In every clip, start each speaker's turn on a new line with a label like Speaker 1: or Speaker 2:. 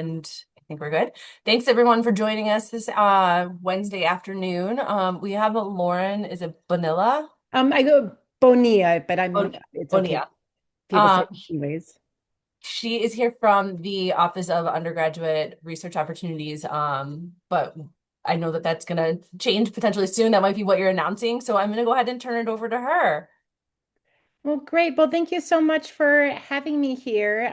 Speaker 1: And I think we're good. Thanks everyone for joining us this Wednesday afternoon. We have a Lauren, is it Bonilla?
Speaker 2: I go Bonilla, but
Speaker 1: Bon
Speaker 2: it's okay.
Speaker 1: Bonilla.
Speaker 2: People say
Speaker 1: Um,
Speaker 2: it anyways.
Speaker 1: she is here from the Office of Undergraduate Research Opportunities. But I know that that's gonna change potentially soon. That might be what you're announcing. So I'm gonna go ahead and turn it over to her.
Speaker 2: Well, great. Well, thank you so much for having me here.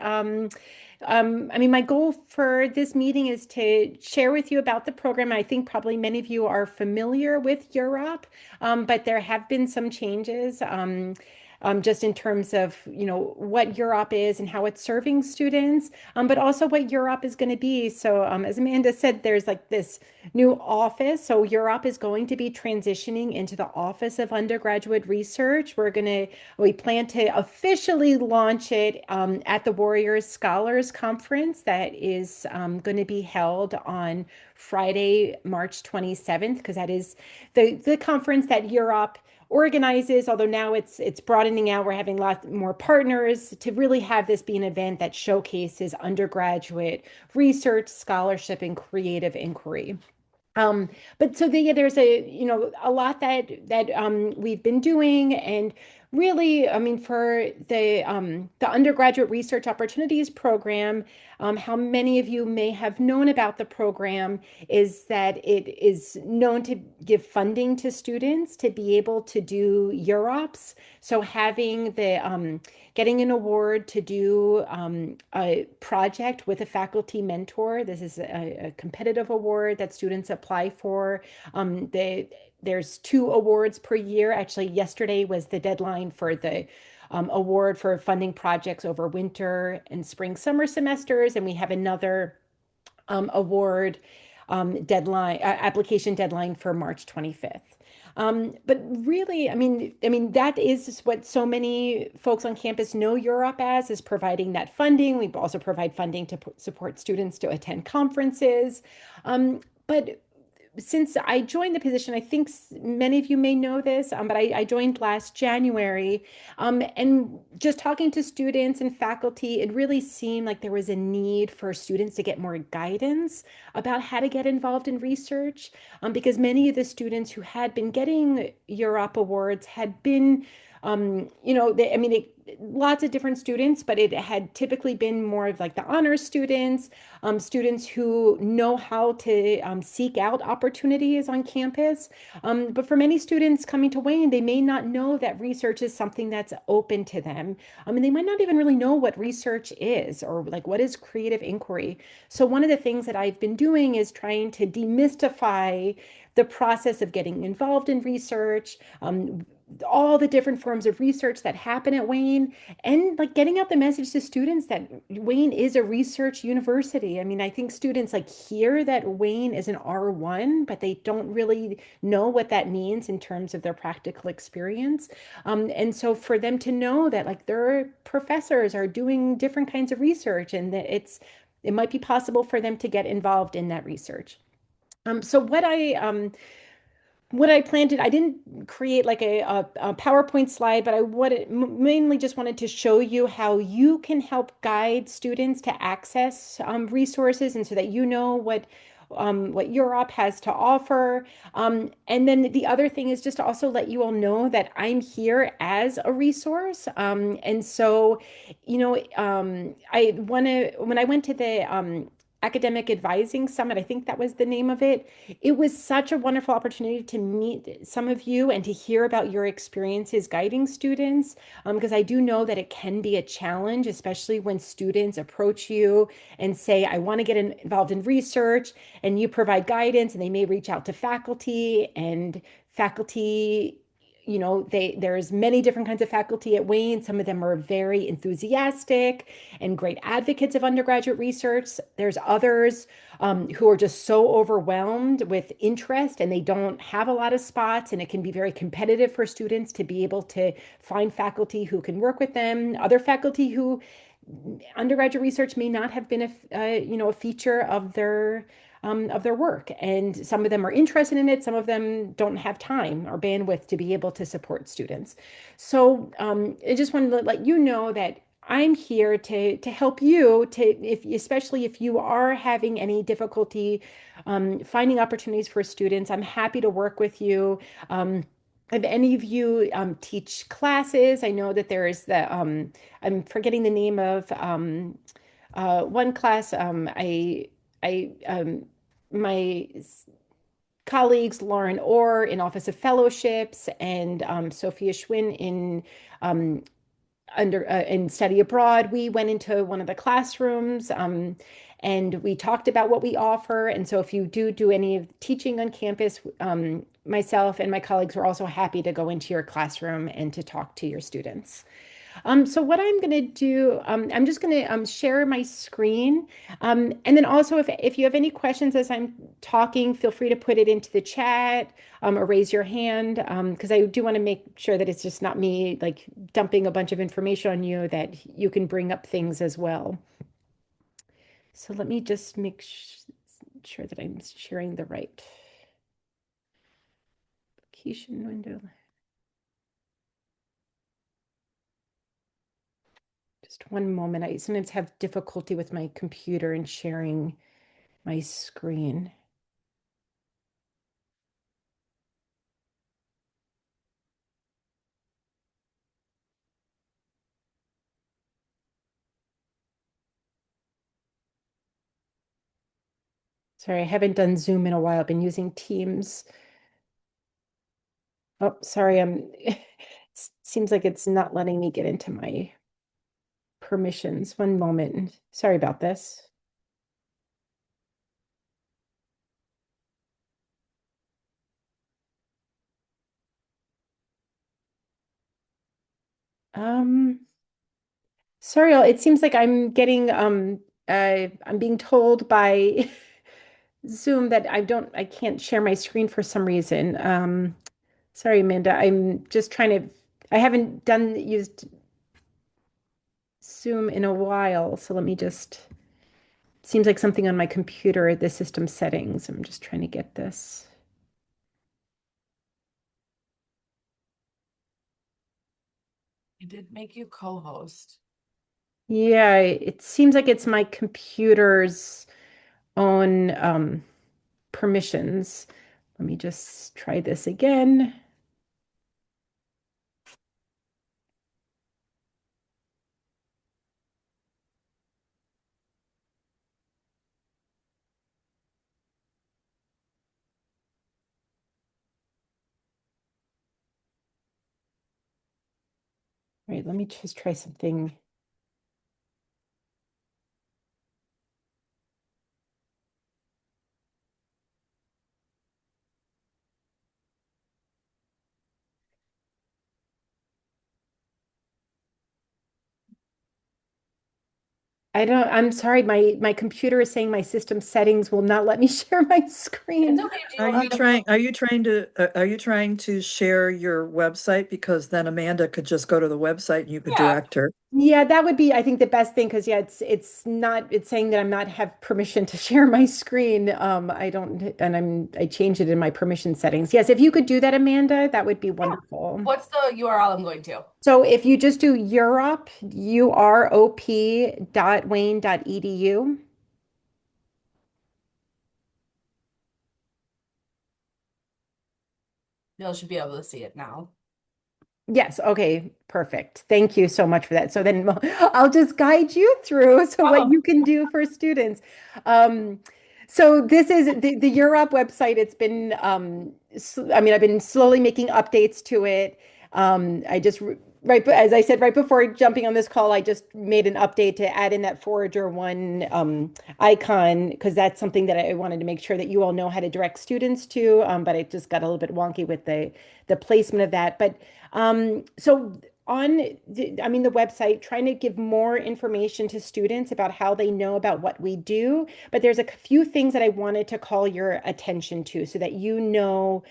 Speaker 2: I mean, my goal for this meeting is to share with you about the program. I think probably many of you are familiar with UROP, but there have been some changes. Just in terms of, what UROP is and how it's serving students, but also what UROP is going to be. So, as Amanda said, there's like this new office. So UROP is going to be transitioning into the Office of Undergraduate Research. We plan to officially launch it at the Warriors Scholars Conference that is going to be held on Friday, March 27th, because that is the conference that Europe organizes, although now it's broadening out. We're having lots more partners to really have this be an event that showcases undergraduate research, scholarship, and creative inquiry. But so there's a lot that we've been doing, and really, I mean, for the undergraduate research opportunities program, how many of you may have known about the program is that it is known to give funding to students to be able to do UROPs. So having the getting an award to do a project with a faculty mentor. This is a competitive award that students apply for. There's 2 awards per year. Actually, yesterday was the deadline for the award for funding projects over winter and spring, summer semesters, and we have another award application deadline for March 25th. But really, I mean, that is what so many folks on campus know Europe as, is providing that funding. We also provide funding to support students to attend conferences. But since I joined the position, I think many of you may know this, but I joined last January. And just talking to students and faculty, it really seemed like there was a need for students to get more guidance about how to get involved in research, because many of the students who had been getting Europe awards had been lots of different students, but it had typically been more of like the honors students, students who know how to seek out opportunities on campus. But for many students coming to Wayne, they may not know that research is something that's open to them. And they might not even really know what research is, or like what is creative inquiry. So one of the things that I've been doing is trying to demystify the process of getting involved in research, all the different forms of research that happen at Wayne, and like getting out the message to students that Wayne is a research university. I mean, I think students like hear that Wayne is an R1, but they don't really know what that means in terms of their practical experience. And so for them to know that like their professors are doing different kinds of research, and that it might be possible for them to get involved in that research. So what I planned to, I didn't create like a PowerPoint slide, but mainly just wanted to show you how you can help guide students to access resources, and so that you know what Europe has to offer. And then the other thing is just to also let you all know that I'm here as a resource. And so, I want to, when I went to the Academic Advising Summit, I think that was the name of it. It was such a wonderful opportunity to meet some of you and to hear about your experiences guiding students, because I do know that it can be a challenge, especially when students approach you and say, I want to get involved in research, and you provide guidance, and they may reach out to faculty, and faculty, there's many different kinds of faculty at Wayne. Some of them are very enthusiastic and great advocates of undergraduate research. There's others who are just so overwhelmed with interest, and they don't have a lot of spots, and it can be very competitive for students to be able to find faculty who can work with them. Other faculty who undergraduate research may not have been a feature of their work, and some of them are interested in it. Some of them don't have time or bandwidth to be able to support students. So I just wanted to let you know that I'm here to help you to if especially if you are having any difficulty finding opportunities for students. I'm happy to work with you. If any of you teach classes, I know that there is the I'm forgetting the name of one class. I my colleagues Lauren Orr in Office of Fellowships and Sophia Schwinn um, in study abroad, we went into one of the classrooms and we talked about what we offer. And so if you do any of the teaching on campus, myself and my colleagues are also happy to go into your classroom and to talk to your students. So what I'm going to do, I'm just going to share my screen. And then also if you have any questions as I'm talking, feel free to put it into the chat or raise your hand because I do want to make sure that it's just not me like dumping a bunch of information on you, that you can bring up things as well. So let me just make sure that I'm sharing the right application window. Just one moment. I sometimes have difficulty with my computer and sharing my screen. Sorry, I haven't done Zoom in a while. I've been using Teams. Oh, sorry, it seems like it's not letting me get into my permissions. One moment. Sorry about this. Um, Sorry, it seems like I'm getting I'm being told by Zoom that I can't share my screen for some reason. Sorry, Amanda. I'm just trying to I haven't used Zoom in a while, so let me just seems like something on my computer, the system settings. I'm just trying to get this.
Speaker 1: I did make you co-host.
Speaker 2: Yeah, it seems like it's my computer's own permissions. Let me just try this again. All right, let me just try something. I'm sorry, my computer is saying my system settings will not let me share my
Speaker 1: It's
Speaker 2: screen.
Speaker 1: okay. Do you want me to?
Speaker 3: Are you trying to share your website? Because then Amanda could just go to the website and you could
Speaker 1: Yeah.
Speaker 3: direct her.
Speaker 2: Yeah, that would be, I think, the best thing because yeah, it's saying that I'm not have permission to share my screen. I don't, and I changed it in my permission settings. Yes, if you could do that, Amanda, that would be
Speaker 1: Yeah.
Speaker 2: wonderful.
Speaker 1: What's the URL I'm going to?
Speaker 2: So if you just do UROP, UROP.wayne.edu.
Speaker 1: You should be able to see it now.
Speaker 2: Yes, okay, perfect. Thank you so much for that. So then I'll just guide you through so what
Speaker 1: Problem.
Speaker 2: you can do for students. Um, so this is the UROP website. It's been I mean, I've been slowly making updates to it. I just as I said right before jumping on this call, I just made an update to add in that Forager one icon because that's something that I wanted to make sure that you all know how to direct students to. But it just got a little bit wonky with the placement of that. But so on I mean the website, trying to give more information to students about how they know about what we do, but there's a few things that I wanted to call your attention to so that you know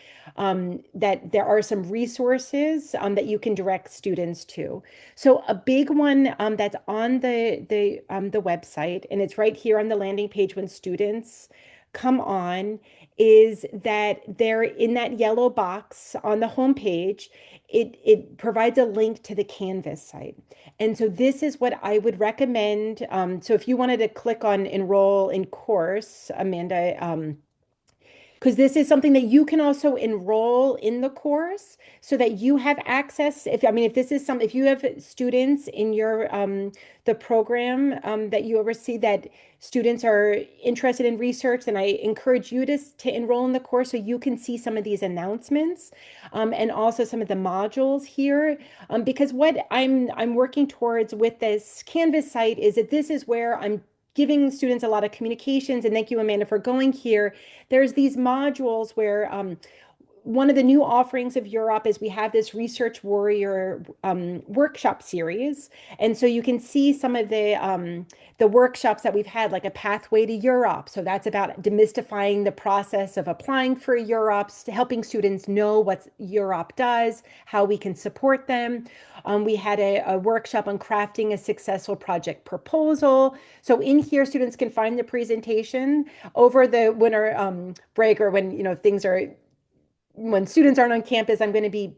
Speaker 2: that there are some resources that you can direct students to. So a big one that's on the website, and it's right here on the landing page when students come on, is that they're in that yellow box on the homepage it provides a link to the Canvas site. And so this is what I would recommend. So if you wanted to click on enroll in course, Amanda, because this is something that you can also enroll in the course so that you have access. If I mean, if this is some, if you have students in your the program that you oversee that students are interested in research, then I encourage you to enroll in the course so you can see some of these announcements and also some of the modules here. Because what I'm working towards with this Canvas site is that this is where I'm giving students a lot of communications. And thank you, Amanda, for going here. There's these modules where one of the new offerings of UROP is we have this Research Warrior workshop series. And so you can see some of the workshops that we've had, like a pathway to UROP. So that's about demystifying the process of applying for UROPs, to helping students know what UROP does, how we can support them. We had a workshop on crafting a successful project proposal. So in here, students can find the presentation over the winter break, or when things are when students aren't on campus. I'm going to be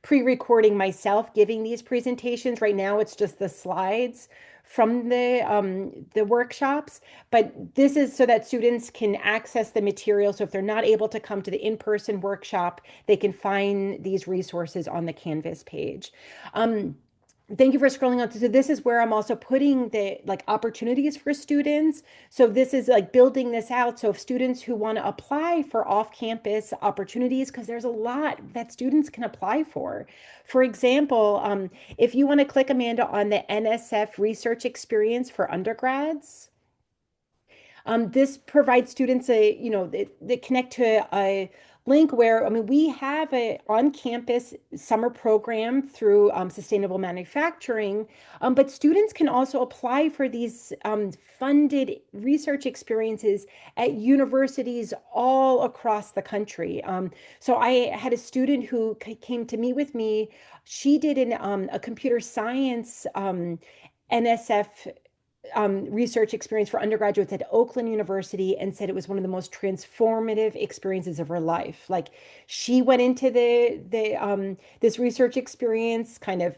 Speaker 2: pre-recording myself giving these presentations. Right now, it's just the slides from the workshops, but this is so that students can access the material. So if they're not able to come to the in-person workshop, they can find these resources on the Canvas page. Thank you for scrolling on. So this is where I'm also putting the opportunities for students. So this is like building this out. So if students who want to apply for off-campus opportunities, because there's a lot that students can apply for. For example, if you want to click, Amanda, on the NSF research experience for undergrads, this provides students they connect to a link where, I mean, we have a on-campus summer program through sustainable manufacturing, but students can also apply for these funded research experiences at universities all across the country. So I had a student who came to meet with me. She did a computer science NSF research experience for undergraduates at Oakland University, and said it was one of the most transformative experiences of her life. Like, she went into this research experience kind of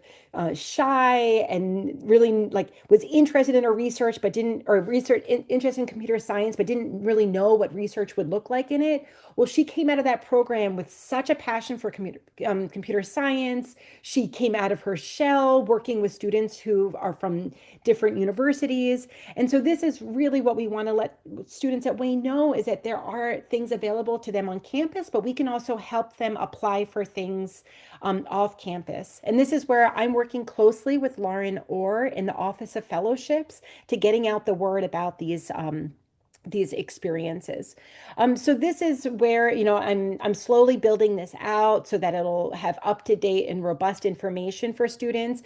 Speaker 2: shy and really was interested in her research, but didn't, or research interested in computer science, but didn't really know what research would look like in it. Well, she came out of that program with such a passion for computer science. She came out of her shell working with students who are from different universities. And so this is really what we want to let students at Wayne know, is that there are things available to them on campus, but we can also help them apply for things off campus. And this is where I'm working closely with Lauren Orr in the Office of Fellowships to getting out the word about these experiences. So this is where, I'm slowly building this out so that it'll have up-to-date and robust information for students.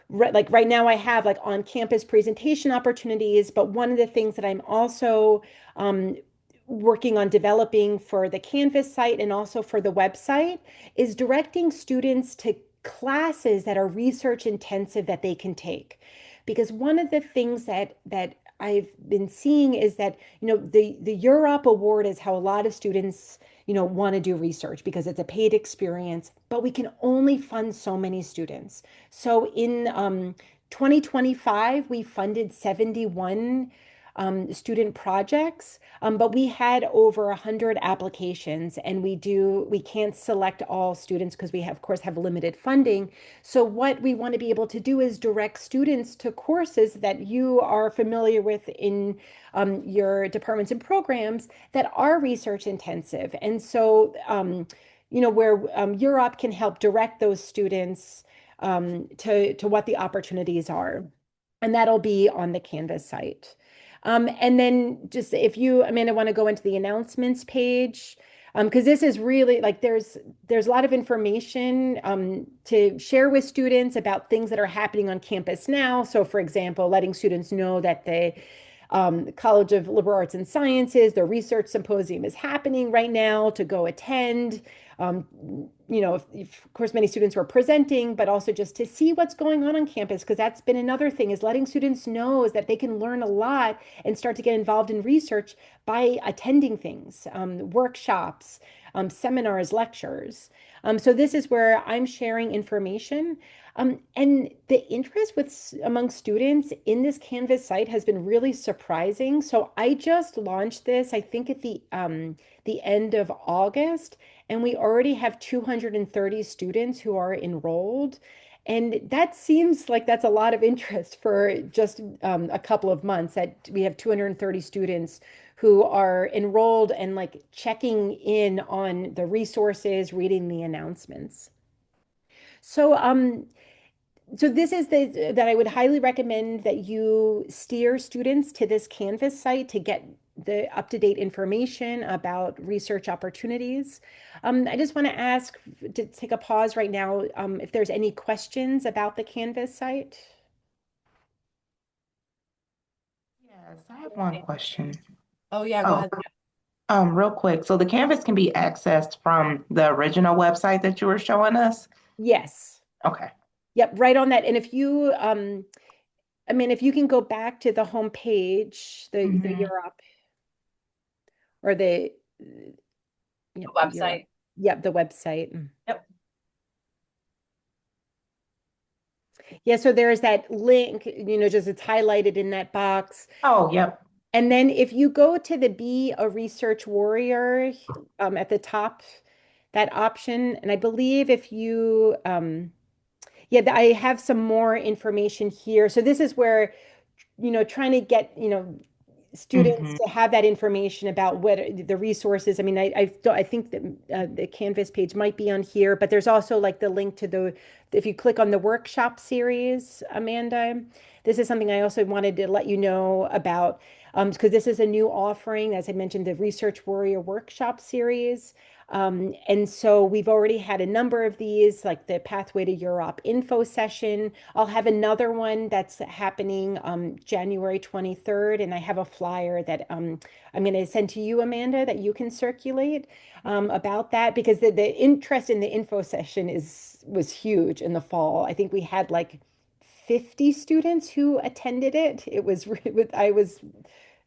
Speaker 2: Right now I have on-campus presentation opportunities, but one of the things that I'm also working on developing for the Canvas site and also for the website is directing students to classes that are research intensive that they can take. Because one of the things that I've been seeing is that, the UROP award is how a lot of students, want to do research because it's a paid experience, but we can only fund so many students. So in 2025, we funded 71 student projects, but we had over 100 applications, and we can't select all students because we have, of course, have limited funding. So what we want to be able to do is direct students to courses that you are familiar with in your departments and programs that are research intensive. And so, where UROP can help direct those students to what the opportunities are. And that'll be on the Canvas site. And then just if you, Amanda, want to go into the announcements page, because this is really there's a lot of information to share with students about things that are happening on campus now. So for example, letting students know that the College of Liberal Arts and Sciences, their research symposium is happening right now to go attend. Of course, many students were presenting, but also just to see what's going on campus, because that's been another thing, is letting students know is that they can learn a lot and start to get involved in research by attending things, workshops, seminars, lectures. So this is where I'm sharing information. And the interest among students in this Canvas site has been really surprising. So I just launched this, I think at the end of August, and we already have 230 students who are enrolled. And that seems like that's a lot of interest for just a couple of months that we have 230 students who are enrolled and like checking in on the resources, reading the announcements. So, so this is that I would highly recommend that you steer students to this Canvas site to get the up-to-date information about research opportunities. I just want to ask to take a pause right now if there's any questions about the Canvas site.
Speaker 4: Yes, I have one question.
Speaker 1: Oh yeah, go
Speaker 4: Oh,
Speaker 1: ahead.
Speaker 4: real quick. So the Canvas can be accessed from the original website that you were showing us?
Speaker 2: Yes.
Speaker 4: Okay.
Speaker 2: Yep, right on that. And if you, I mean, if you can go back to the home page, the
Speaker 4: Mhm.
Speaker 2: UROP or the,
Speaker 1: The
Speaker 2: yep, the UROP,
Speaker 1: website.
Speaker 2: yep, the website.
Speaker 1: Yep.
Speaker 2: Yeah, so there's that link, just it's highlighted in that box.
Speaker 4: Oh, yep.
Speaker 2: And then if you go to the Be a Research Warrior at the top, that option, and I believe if you, yeah, I have some more information here. So this is where, trying to get, students
Speaker 4: Hmm.
Speaker 2: to have that information about what the resources. I mean, I think that the Canvas page might be on here, but there's also like the link to if you click on the workshop series, Amanda, this is something I also wanted to let you know about, because this is a new offering, as I mentioned, the Research Warrior Workshop series. And so we've already had a number of these, like the Pathway to Europe info session. I'll have another one that's happening January 23rd, and I have a flyer that I'm going to send to you, Amanda, that you can circulate about that because the interest in the info session was huge in the fall. I think we had like 50 students who attended it.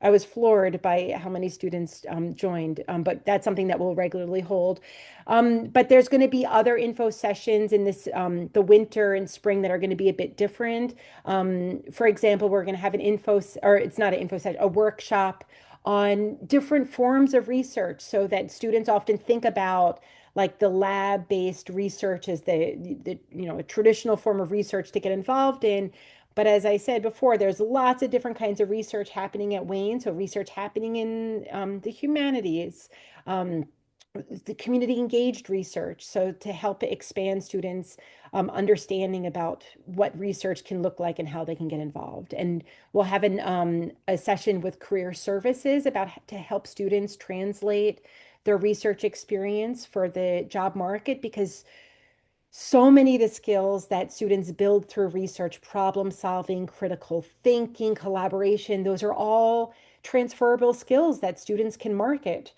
Speaker 2: I was floored by how many students joined, but that's something that we'll regularly hold. But there's going to be other info sessions in the winter and spring that are going to be a bit different. For example, we're going to have or it's not an info session, a workshop on different forms of research so that students often think about like the lab-based research as a traditional form of research to get involved in. But as I said before, there's lots of different kinds of research happening at Wayne. So research happening in the humanities, um, the community engaged research. So to help expand students' understanding about what research can look like and how they can get involved. And we'll have a session with career services to help students translate their research experience for the job market because so many of the skills that students build through research, problem solving, critical thinking, collaboration, those are all transferable skills that students can market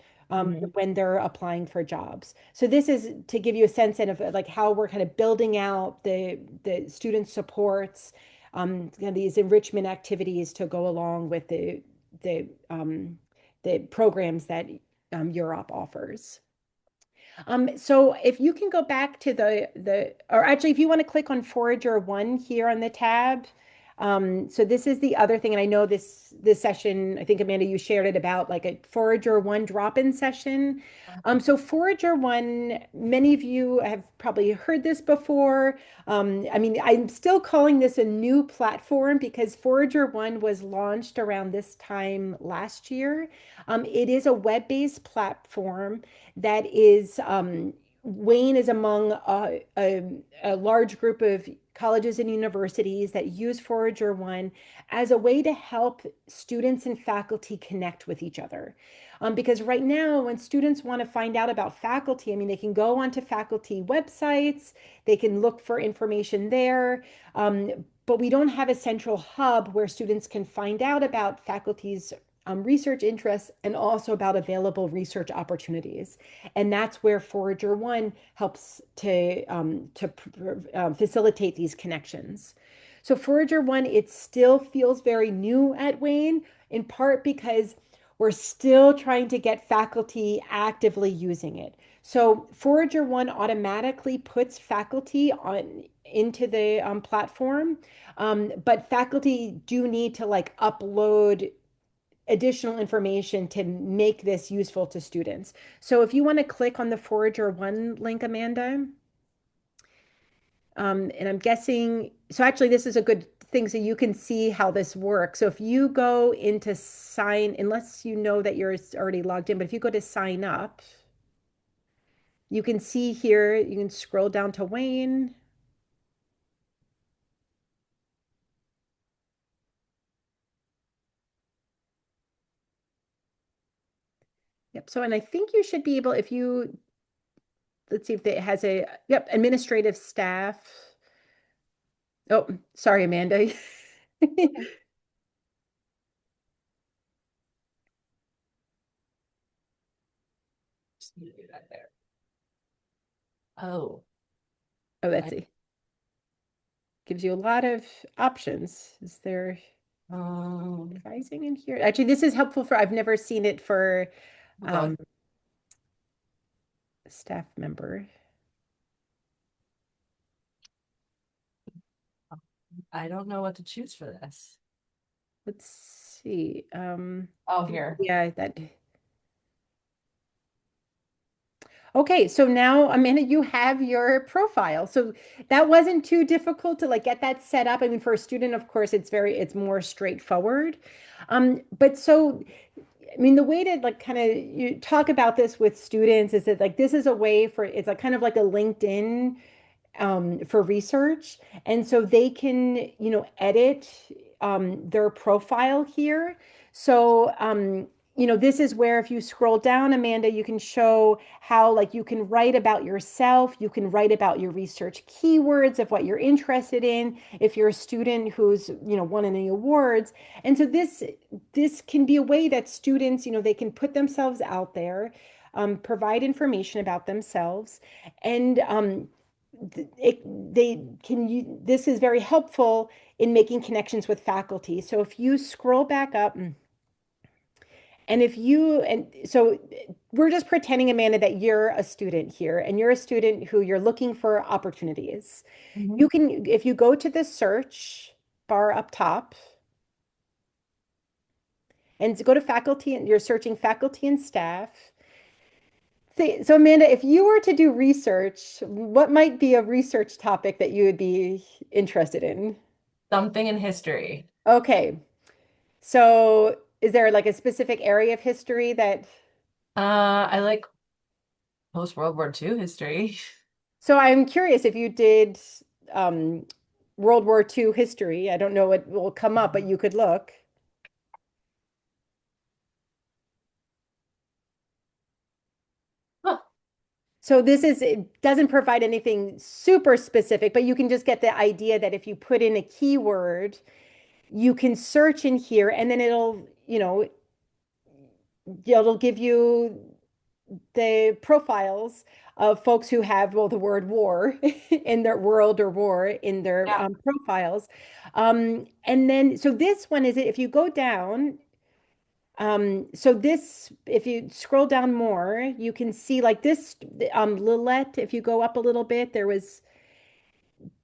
Speaker 2: when they're applying for jobs. So this is to give you a sense of like how we're kind of building out the student supports, these enrichment activities to go along with the programs that UROP offers. So if you can go back to or actually, if you want to click on Forager 1 here on the tab. So this is the other thing, and I know this session, I think Amanda, you shared it about like a Forager 1 drop-in session. So Forager 1, many of you have probably heard this before. I mean, I'm still calling this a new platform because Forager 1 was launched around this time last year. It is a web-based platform that is Wayne is among a large group of colleges and universities that use Forager One as a way to help students and faculty connect with each other. Because right now, when students want to find out about faculty, I mean, they can go onto faculty websites, they can look for information there, but we don't have a central hub where students can find out about faculty's research interests and also about available research opportunities. And that's where Forager One helps to facilitate these connections. So Forager One, it still feels very new at Wayne, in part because we're still trying to get faculty actively using it. So Forager One automatically puts faculty on into the platform, but faculty do need to like upload additional information to make this useful to students. So if you want to click on the Forager One link, Amanda, and I'm guessing, so actually this is a good thing so you can see how this works. So if you go into sign, unless you know that you're already logged in, but if you go to sign up, you can see here, you can scroll down to Wayne. Yep. So, and I think you should be able, if you, let's see if it has a, yep, administrative staff. Oh, sorry, Amanda.
Speaker 1: Okay. Just need to do that there. Oh,
Speaker 2: Oh, that's
Speaker 1: I,
Speaker 2: it. Gives you a lot of options. Is there
Speaker 1: um,
Speaker 2: advising in here? Actually, this is helpful for, I've never seen it for
Speaker 1: okay.
Speaker 2: um, a staff member.
Speaker 1: I don't know what to choose for this.
Speaker 2: Let's see.
Speaker 1: Oh, here.
Speaker 2: Yeah, that. Okay, so now Amanda, you have your profile. So that wasn't too difficult to like get that set up. I mean, for a student, of course, it's more straightforward. But so I mean, the way to like kind of you talk about this with students is that like this is a way for it's like kind of like a LinkedIn for research. And so they can, edit their profile here. So, this is where if you scroll down, Amanda, you can show how like you can write about yourself, you can write about your research keywords of what you're interested in, if you're a student who's, won any awards. And so this can be a way that students, they can put themselves out there, provide information about themselves, and they can this is very helpful in making connections with faculty. So if you scroll back up and if you and so we're just pretending, Amanda, that you're a student here and you're a student who you're looking for opportunities.
Speaker 1: Mhm.
Speaker 2: You can, if you go to the search bar up top and go to faculty and you're searching faculty and staff. So Amanda, if you were to do research, what might be a research topic that you would be interested in?
Speaker 1: Something in history.
Speaker 2: Okay. So is there like a specific area of history that,
Speaker 1: I like post-World War II history.
Speaker 2: so I'm curious if you did um, World War II history. I don't know what will come up, but you could look.
Speaker 1: Huh.
Speaker 2: So it doesn't provide anything super specific, but you can just get the idea that if you put in a keyword, you can search in here and then it'll give you the profiles of folks who have, well, the word war in their world or war in their
Speaker 1: Yeah.
Speaker 2: profiles. And then, so this one is, if you go down, so this, if you scroll down more, you can see like this, Lilette, if you go up a little bit, there was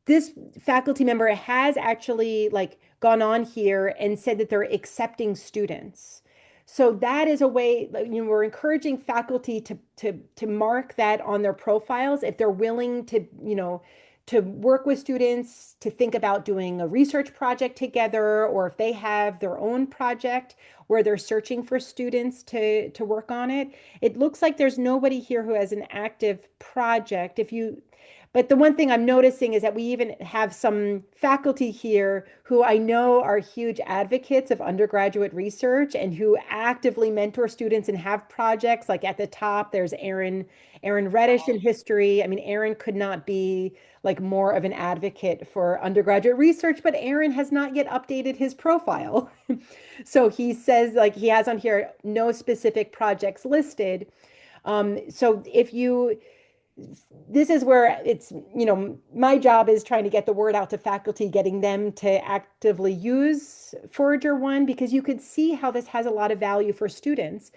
Speaker 2: this faculty member has actually like gone on here and said that they're accepting students. So that is a way, like, we're encouraging faculty to mark that on their profiles if they're willing to, to work with students, to think about doing a research project together, or if they have their own project where they're searching for students to work on it. It looks like there's nobody here who has an active project. But the one thing I'm noticing is that we even have some faculty here who I know are huge advocates of undergraduate research and who actively mentor students and have projects. Like at the top, there's Aaron Reddish in history. I mean, Aaron could not be like more of an advocate for undergraduate research, but Aaron has not yet updated his profile. So he says like he has on here no specific projects listed. So if you this is where it's, my job is trying to get the word out to faculty, getting them to actively use Forager One, because you could see how this has a lot of value for students.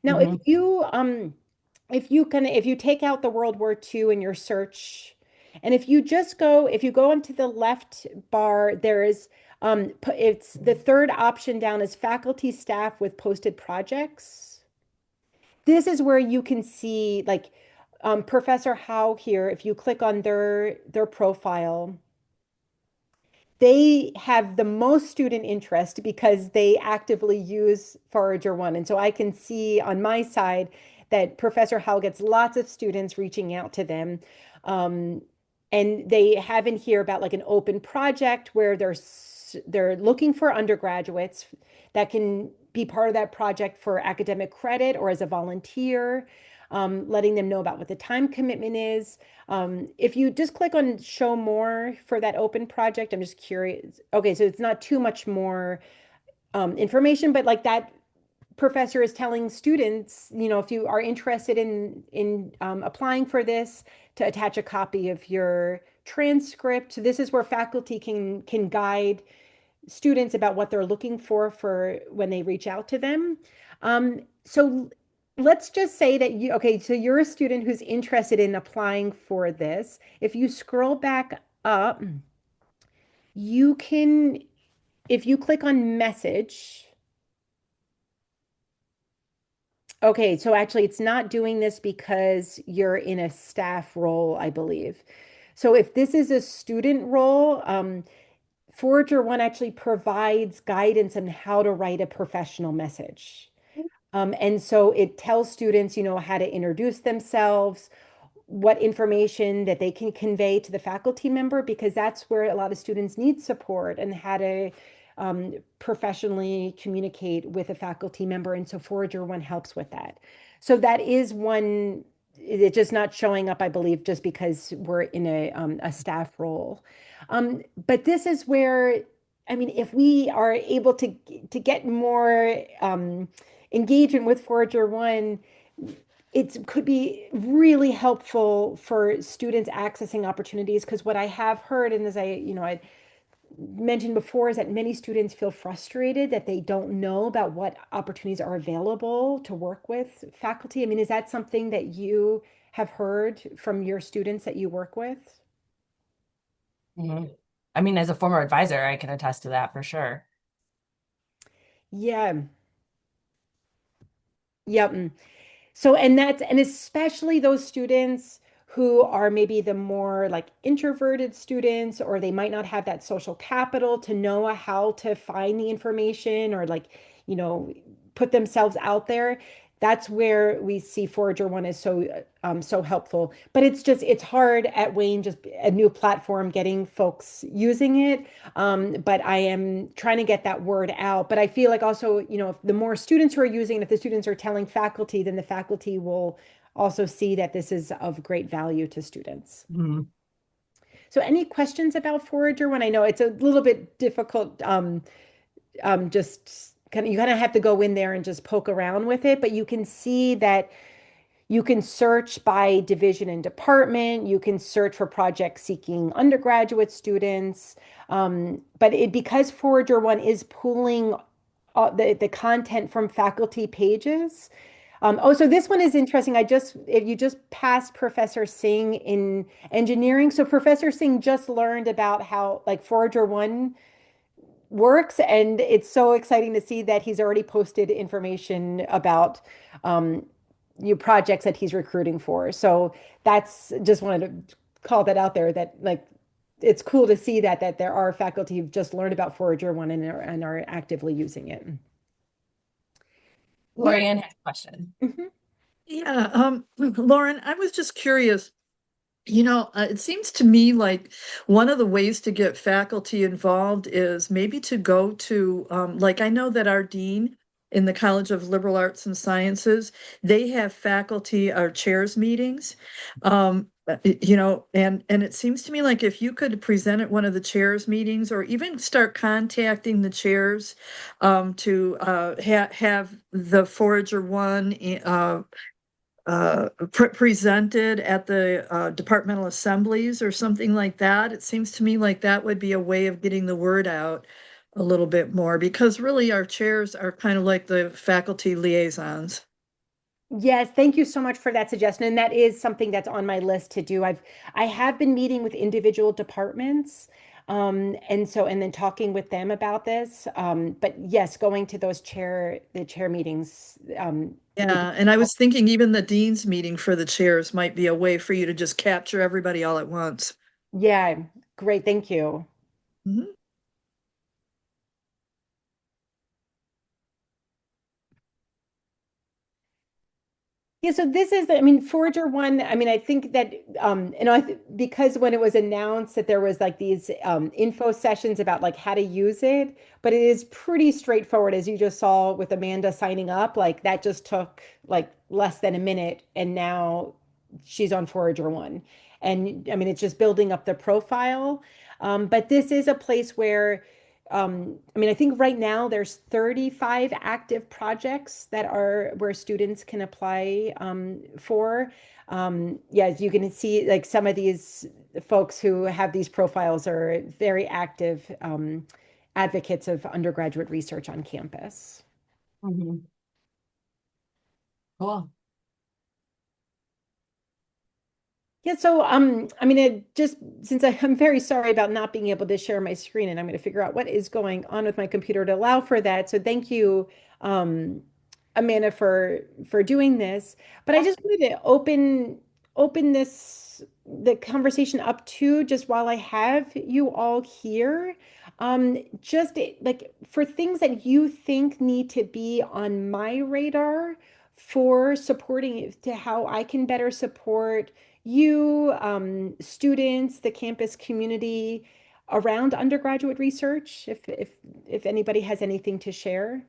Speaker 2: Now,
Speaker 1: Mhm.
Speaker 2: if you take out the World War II in your search, and if you go into the left bar, it's the third option down is faculty staff with posted projects. This is where you can see like Professor Howe here, if you click on their profile, they have the most student interest because they actively use Forager One. And so I can see on my side that Professor Howe gets lots of students reaching out to them. Um, and they have in here about like an open project where they're looking for undergraduates that can be part of that project for academic credit or as a volunteer, letting them know about what the time commitment is. If you just click on show more for that open project, I'm just curious. Okay, so it's not too much more information, but like that professor is telling students, if you are interested in applying for this, to attach a copy of your transcript. This is where faculty can guide students about what they're looking for when they reach out to them. So let's just say that okay, so you're a student who's interested in applying for this. If you scroll back up, you can, if you click on message, okay, so actually it's not doing this because you're in a staff role, I believe. So if this is a student role, Forager One actually provides guidance on how to write a professional message. And so it tells students, how to introduce themselves, what information that they can convey to the faculty member, because that's where a lot of students need support and how to professionally communicate with a faculty member. And so Forager One helps with that. So that is one, it's just not showing up, I believe, just because we're in a staff role. But this is where, I mean, if we are able to get more engagement with Forager One, it could be really helpful for students accessing opportunities. Because what I have heard, and as I mentioned before, is that many students feel frustrated that they don't know about what opportunities are available to work with faculty. I mean, is that something that you have heard from your students that you work with?
Speaker 1: Mhm. I mean, as a former advisor, I can attest to that for sure.
Speaker 2: Yeah. Yep. So, and especially those students who are maybe the more like introverted students, or they might not have that social capital to know how to find the information or like, you know, put themselves out there. That's where we see Forager One is so helpful. But it's hard at Wayne, just a new platform, getting folks using it. But I am trying to get that word out. But I feel like also, if the more students who are using it, if the students are telling faculty, then the faculty will also see that this is of great value to students.
Speaker 1: Mhm.
Speaker 2: So any questions about Forager One? I know it's a little bit difficult, just you kind of have to go in there and just poke around with it, but you can see that you can search by division and department. You can search for projects seeking undergraduate students. But because Forager One is pulling the content from faculty pages. So this one is interesting. If you just passed Professor Singh in engineering. So Professor Singh just learned about how like Forager One works, and it's so exciting to see that he's already posted information about new projects that he's recruiting for. So that's just wanted to call that out there, that like it's cool to see that there are faculty who've just learned about Forager One and are actively using it. Yeah.
Speaker 1: Lorianne has a question.
Speaker 2: Mhm.
Speaker 3: Yeah, Lauren, I was just curious. It seems to me like one of the ways to get faculty involved is maybe to go to, like, I know that our dean in the College of Liberal Arts and Sciences, they have faculty or chairs meetings. And it seems to me like if you could present at one of the chairs meetings or even start contacting the chairs to have the Forager One presented at the departmental assemblies or something like that. It seems to me like that would be a way of getting the word out a little bit more because really our chairs are kind of like the faculty liaisons.
Speaker 2: Yes, thank you so much for that suggestion. And that is something that's on my list to do. I have been meeting with individual departments, and then talking with them about this. But yes, going to the chair meetings, would be
Speaker 3: Yeah, and I was
Speaker 2: helpful.
Speaker 3: thinking even the dean's meeting for the chairs might be a way for you to just capture everybody all at once.
Speaker 2: Yeah, great, thank you.
Speaker 3: Mhm.
Speaker 2: Yeah, so this is, I mean, Forager one, I mean, I think that, because when it was announced that there was like these info sessions about like how to use it, but it is pretty straightforward, as you just saw with Amanda signing up, like that just took like less than a minute, and now she's on Forager one. And I mean, it's just building up the profile. But this is a place where I mean, I think right now there's 35 active projects that are where students can apply for. Yeah, as you can see, like some of these folks who have these profiles are very active advocates of undergraduate research on campus.
Speaker 1: Mhm. Cool.
Speaker 2: Yeah, so I mean, it just since I'm very sorry about not being able to share my screen, and I'm going to figure out what is going on with my computer to allow for that. So thank you, um, Amanda, for doing this. But I just wanted to open the conversation up to just while I have you all here. Just like for things that you think need to be on my radar for supporting to how I can better support you, students, the campus community around undergraduate research, if anybody has anything to share.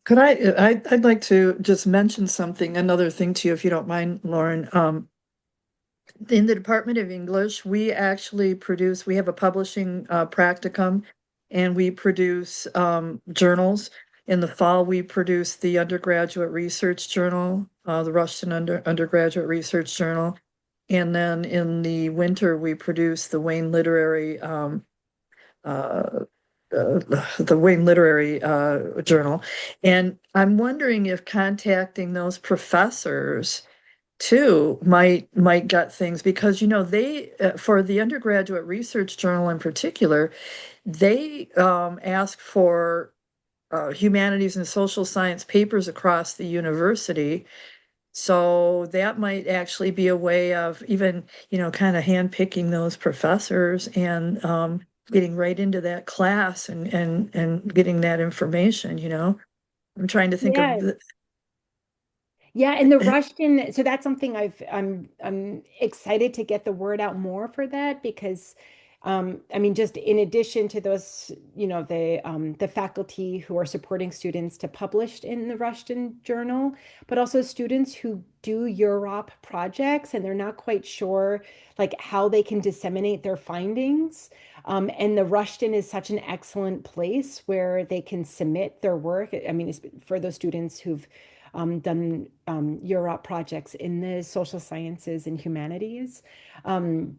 Speaker 3: Could I'd like to just mention something, another thing to you, if you don't mind, Lauren. In the Department of English, we have a publishing practicum, and we produce journals. In the fall, we produce the Undergraduate Research Journal, the Rushton Undergraduate Research Journal. And then in the winter, we produce uh, the Wayne Literary Journal. And I'm wondering if contacting those professors too might get things because they for the undergraduate research journal in particular they ask for humanities and social science papers across the university, so that might actually be a way of even kind of handpicking those professors and getting right into that class and getting that information. I'm trying to think of
Speaker 2: Yeah, yeah, and the Rushton, so that's something I'm excited to get the word out more for that because I mean just in addition to those, the faculty who are supporting students to publish in the Rushton Journal, but also students who do UROP projects and they're not quite sure like how they can disseminate their findings. And the Rushton is such an excellent place where they can submit their work. I mean, it's for those students who've done UROP projects in the social sciences and humanities. Um,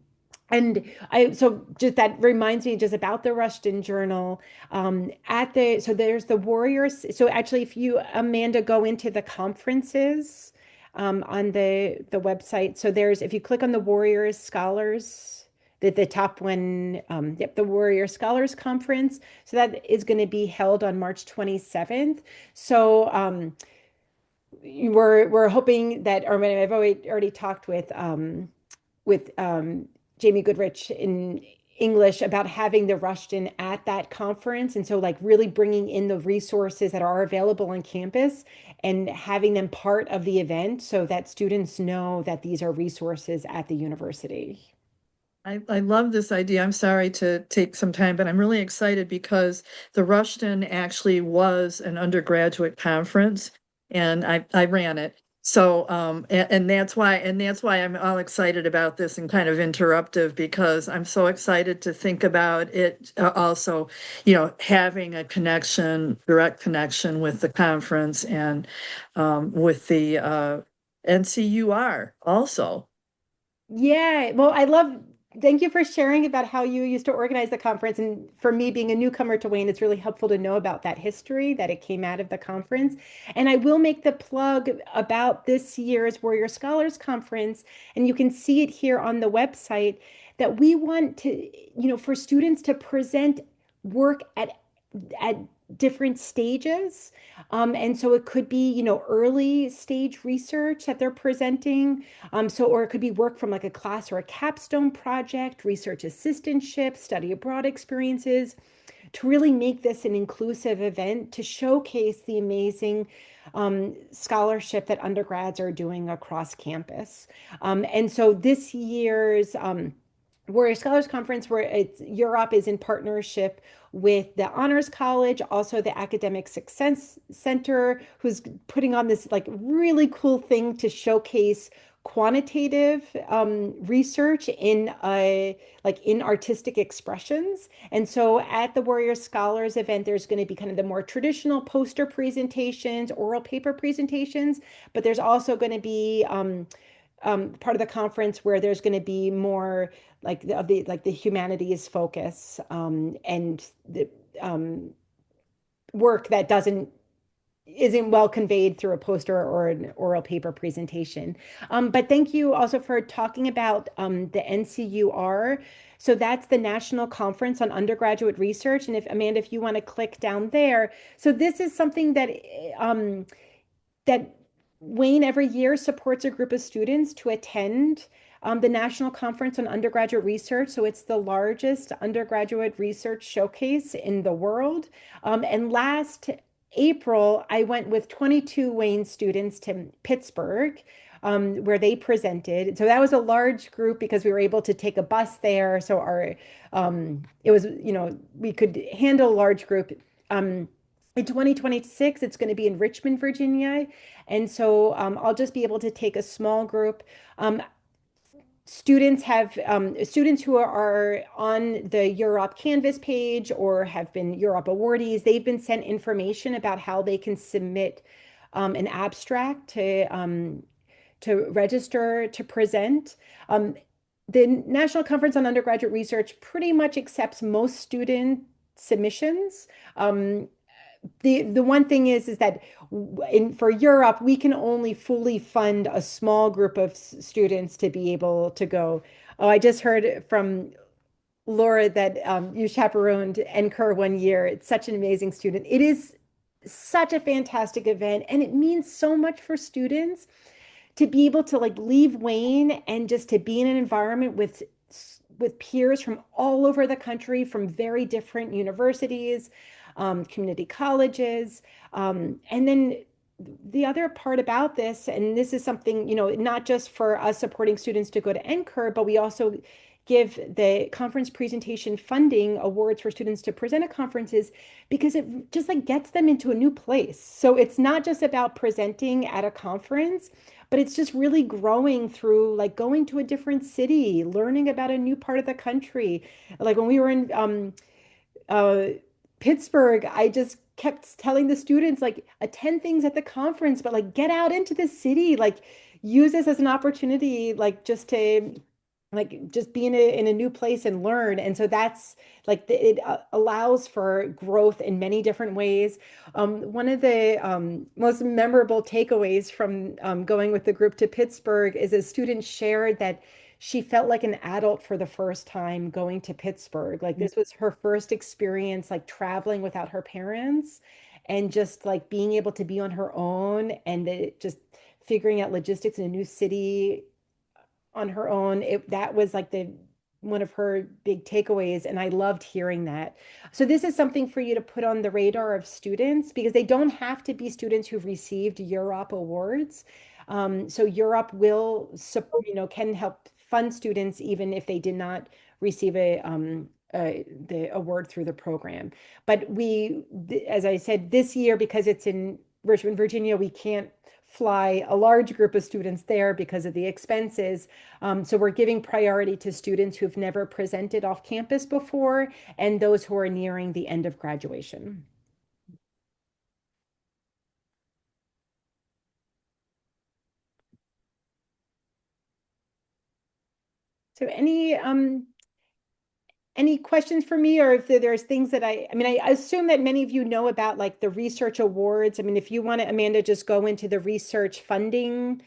Speaker 2: so just that reminds me just about the Rushton Journal. So there's the Warriors. So actually, if you, Amanda, go into the conferences on the website, so if you click on the Warriors Scholars, the top one, yep, the Warrior Scholars Conference. So that is going to be held on March 27th. So we're hoping that, or I mean, I've already talked with Jamie Goodrich in English about having the Rushton at that conference, and so like really bringing in the resources that are available on campus and having them part of the event so that students know that these are resources at the university.
Speaker 3: I love this idea. I'm sorry to take some time, but I'm really excited because the Rushton actually was an undergraduate conference and I ran it. So, and that's why I'm all excited about this and kind of interruptive because I'm so excited to think about it also, having a connection, direct connection with the conference and with the NCUR also.
Speaker 2: Yeah, well, thank you for sharing about how you used to organize the conference. And for me, being a newcomer to Wayne, it's really helpful to know about that history, that it came out of the conference. And I will make the plug about this year's Warrior Scholars Conference, and you can see it here on the website, that we want to, for students to present work at different stages. And so it could be, early stage research that they're presenting. Or it could be work from like a class or a capstone project, research assistantship, study abroad experiences, to really make this an inclusive event to showcase the amazing scholarship that undergrads are doing across campus. And so this year's Warrior Scholars Conference, where UROP is in partnership with the Honors College, also the Academic Success Center, who's putting on this like really cool thing to showcase quantitative research in artistic expressions. And so at the Warrior Scholars event, there's going to be kind of the more traditional poster presentations, oral paper presentations, but there's also going to be part of the conference where there's going to be more like the humanities focus, and the work that doesn't isn't well conveyed through a poster or an oral paper presentation. But thank you also for talking about the NCUR. So that's the National Conference on Undergraduate Research. And if Amanda, if you want to click down there. So this is something that Wayne every year supports a group of students to attend the National Conference on Undergraduate Research. So it's the largest undergraduate research showcase in the world. And last April, I went with 22 Wayne students to Pittsburgh, where they presented. So that was a large group because we were able to take a bus there. So it was, we could handle a large group. In 2026, it's going to be in Richmond, Virginia. And so I'll just be able to take a small group. Um, students who are on the UROP Canvas page or have been UROP awardees. They've been sent information about how they can submit an abstract to register to present. The National Conference on Undergraduate Research pretty much accepts most student submissions. The one thing is that for UROP, we can only fully fund a small group of students to be able to go. Oh, I just heard from Laura that you chaperoned NCUR one year. It's such an amazing student. It is such a fantastic event, and it means so much for students to be able to like leave Wayne and just to be in an environment with peers from all over the country, from very different universities, community colleges. And then the other part about this, and this is something, not just for us supporting students to go to NCUR, but we also give the conference presentation funding awards for students to present at conferences because it just like gets them into a new place. So it's not just about presenting at a conference, but it's just really growing through like going to a different city, learning about a new part of the country. Like when we were in uh, Pittsburgh, I just kept telling the students like attend things at the conference, but like get out into the city, like use this as an opportunity, like just be in a new place and learn. And so that's like it allows for growth in many different ways. One of the most memorable takeaways from going with the group to Pittsburgh is a student shared that she felt like an adult for the first time going to Pittsburgh. Like this was her first experience, like traveling without her parents and just like being able to be on her own and just figuring out logistics in a new city on her own. That was like the one of her big takeaways, and I loved hearing that. So this is something for you to put on the radar of students because they don't have to be students who've received UROP awards. So UROP will support, can help fund students even if they did not receive the award through the program. But as I said, this year because it's in Richmond, Virginia, we can't fly a large group of students there because of the expenses. So we're giving priority to students who've never presented off campus before and those who are nearing the end of graduation. So any questions for me, or if there's things that I mean, I assume that many of you know about like the research awards. I mean, if you want to, Amanda, just go into the research funding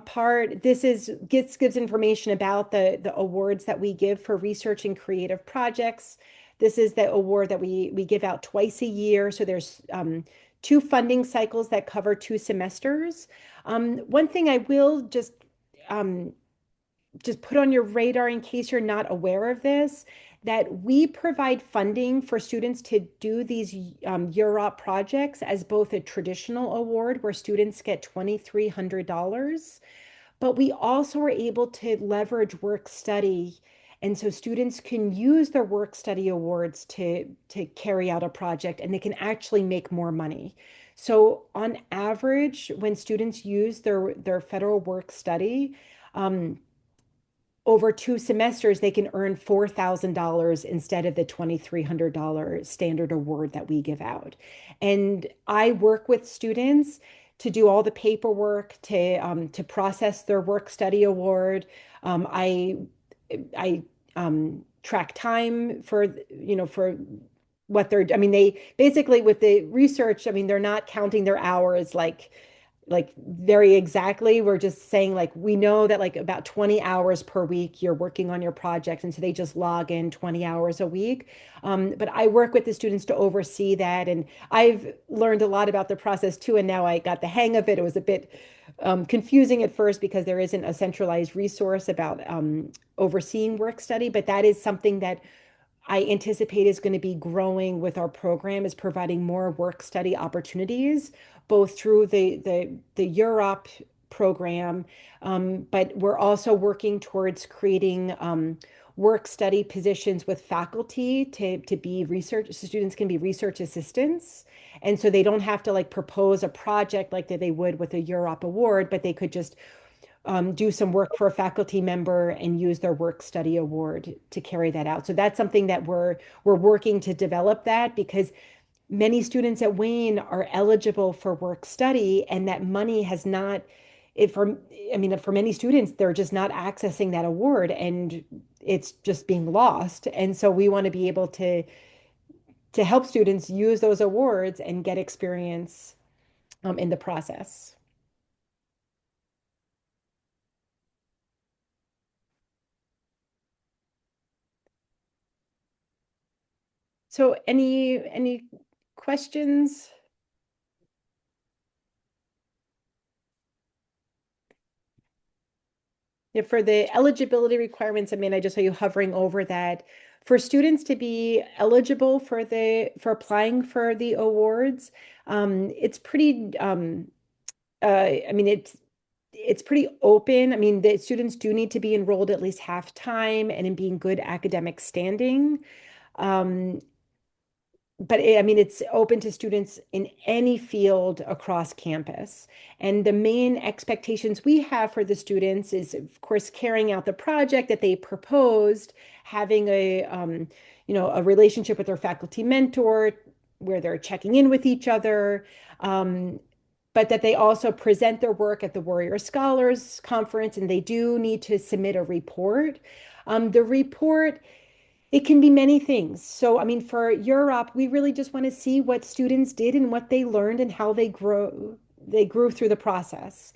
Speaker 2: part. This gives information about the awards that we give for research and creative projects. This is the award that we give out twice a year. So there's two funding cycles that cover 2 semesters. One thing I will just put on your radar in case you're not aware of this, that we provide funding for students to do these UROP projects as both a traditional award where students get $2,300, but we also are able to leverage work study. And so students can use their work study awards to carry out a project and they can actually make more money. So on average, when students use their federal work study, um, over 2 semesters, they can earn $4,000 instead of the $2,300 standard award that we give out. And I work with students to do all the paperwork to process their work study award. I track time for what they're. I mean, they basically with the research. I mean, they're not counting their hours like very exactly. We're just saying like we know that like about 20 hours per week you're working on your project, and so they just log in 20 hours a week. But I work with the students to oversee that, and I've learned a lot about the process too, and now I got the hang of it. It was a bit confusing at first because there isn't a centralized resource about overseeing work study, but that is something that I anticipate is going to be growing with our program, is providing more work study opportunities, both through the UROP program, but we're also working towards creating work study positions with faculty to be research. Students can be research assistants. And so they don't have to like propose a project like that they would with a UROP award, but they could just do some work for a faculty member and use their work study award to carry that out. So that's something that we're working to develop that because many students at Wayne are eligible for work study, and that money has not it for I mean for many students they're just not accessing that award, and it's just being lost. And so we want to be able to help students use those awards and get experience in the process. So any questions? Yeah, for the eligibility requirements, I mean, I just saw you hovering over that. For students to be eligible for applying for the awards, it's pretty I mean it's pretty open. I mean, the students do need to be enrolled at least half time and in being good academic standing. Um, but I mean, it's open to students in any field across campus. And the main expectations we have for the students is, of course, carrying out the project that they proposed, having a relationship with their faculty mentor where they're checking in with each other, but that they also present their work at the Warrior Scholars Conference, and they do need to submit a report. The report it can be many things. So, I mean, for Europe, we really just want to see what students did and what they learned and how they grew through the process.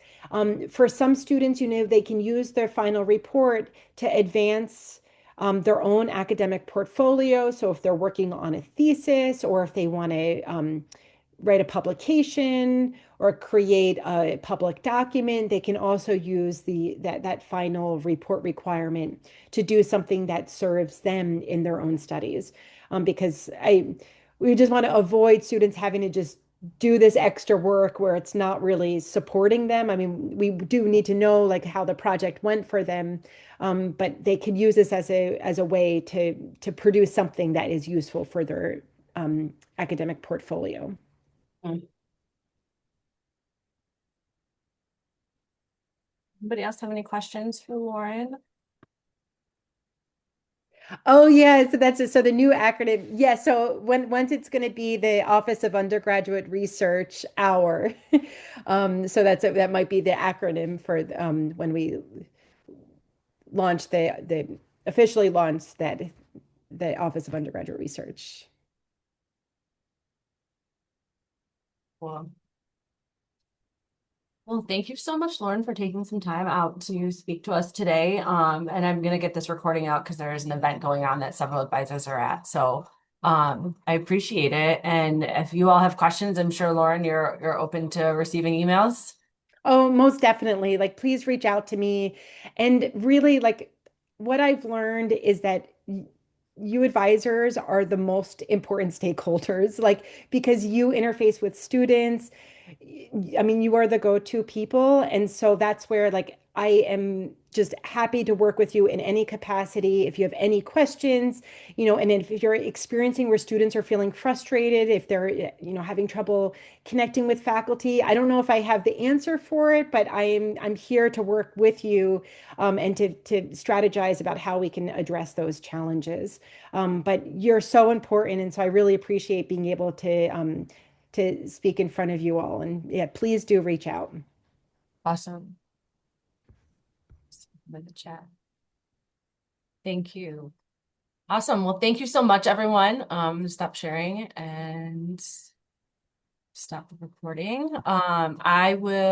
Speaker 2: For some students, they can use their final report to advance their own academic portfolio. So if they're working on a thesis or if they want to write a publication or create a public document, they can also use that final report requirement to do something that serves them in their own studies. Because we just want to avoid students having to just do this extra work where it's not really supporting them. I mean, we do need to know like how the project went for them, but they could use this as a way to produce something that is useful for their academic portfolio.
Speaker 4: Mm.
Speaker 1: Anybody else have any questions for Lauren?
Speaker 2: Oh yeah, so that's it. So the new acronym. Yeah, so once it's going to be the Office of Undergraduate Research Hour. So that might be the acronym for when we launch the officially launch that the Office of Undergraduate Research.
Speaker 1: Well, well, thank you so much, Lauren, for taking some time out to speak to us today. And I'm gonna get this recording out because there is an event going on that several advisors are at. So I appreciate it. And if you all have questions, I'm sure Lauren, you're open to receiving emails.
Speaker 2: Oh, most definitely. Like, please reach out to me. And really, like, what I've learned is that you advisors are the most important stakeholders, like, because you interface with students. I mean, you are the go-to people. And so that's where, like, I am just happy to work with you in any capacity. If you have any questions, and if you're experiencing where students are feeling frustrated, if they're, having trouble connecting with faculty. I don't know if I have the answer for it, but I'm here to work with you and to strategize about how we can address those challenges. But you're so important, and so I really appreciate being able to speak in front of you all. And yeah, please do reach out.
Speaker 1: Awesome. In the chat. Thank you. Awesome. Well, thank you so much, everyone. Stop sharing and stop the recording. I will